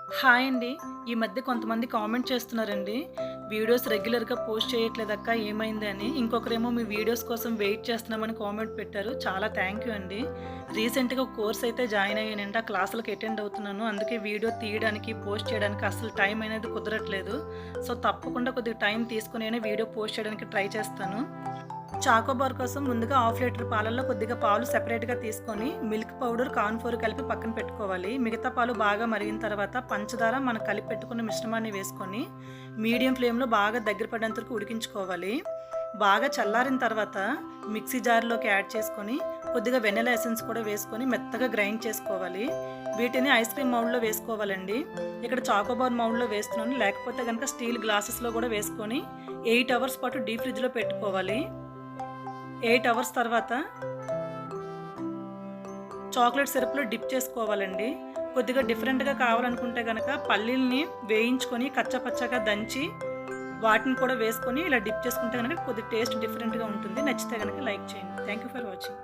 Hi అండి. ఈ మధ్య కొంతమంది కామెంట్ చేస్తున్నారండి. వీడియోస్ రెగ్యులర్‌గా పోస్ట్ చేయట్లేదక్క ఏమైంది అని. ఇంకొకరేమో మీ వీడియోస్ కోసం వెయిట్ చేస్తున్నామని కామెంట్ పెట్టారు. చాలా థ్యాంక్ యూ అండి. రీసెంట్‌గా ఒక కోర్స్ అయితే జాయిన్ అయ్యానండి. ఆ క్లాసులకి అటెండ్ అవుతున్నాను. అందుకే వీడియో తీయడానికి, పోస్ట్ చేయడానికి అస్సలు టైం అనేది కుదరట్లేదు. సో, తప్పకుండా కొద్దిగా టైం తీసుకొనైనా వీడియో పోస్ట్ చేయడానికి ట్రై చేస్తాను. చాకోబార్ కోసం ముందుగా హాఫ్ లీటర్ పాలల్లో కొద్దిగా పాలు సెపరేట్‌గా తీసుకొని, మిల్క్ పౌడర్, కార్న్ ఫ్లోర్ కలిపి పక్కన పెట్టుకోవాలి. మిగతా పాలు బాగా మరిగిన తర్వాత పంచదార మనం కలిపి పెట్టుకున్న మిశ్రమాన్ని వేసుకొని, మీడియం ఫ్లేమ్‌లో బాగా దగ్గర పడేంత వరకు ఉడికించుకోవాలి. బాగా చల్లారిన తర్వాత మిక్సీ జార్‌లోకి యాడ్ చేసుకొని, కొద్దిగా వెనిల్లా ఎసెన్స్ కూడా వేసుకొని మెత్తగా గ్రైండ్ చేసుకోవాలి. వీటిని ఐస్ క్రీమ్ మౌల్డ్‌లో వేసుకోవాలండి. ఇక్కడ చాకోబార్ మౌల్డ్‌లో వేస్తున్నాను. లేకపోతే గనుక స్టీల్ గ్లాసెస్‌లో కూడా వేసుకొని 8 అవర్స్ పాటు డీప్ ఫ్రిడ్జ్‌లో పెట్టుకోవాలి. 8 అవర్స్ తర్వాత చాక్లెట్ సిరప్‌లో డిప్ చేసుకోవాలండి. కొద్దిగా డిఫరెంట్‌గా కావాలనుకుంటే గనక పల్లీల్ని వేయించుకొని కచ్చాపచ్చాగా దంచి వాటిని కూడా వేసుకొని ఇలా డిప్ చేసుకుంటే గనక కొద్దిగా టేస్ట్ డిఫరెంట్‌గా ఉంటుంది. నచ్చితే గనక లైక్ చేయండి. Thank you for watching.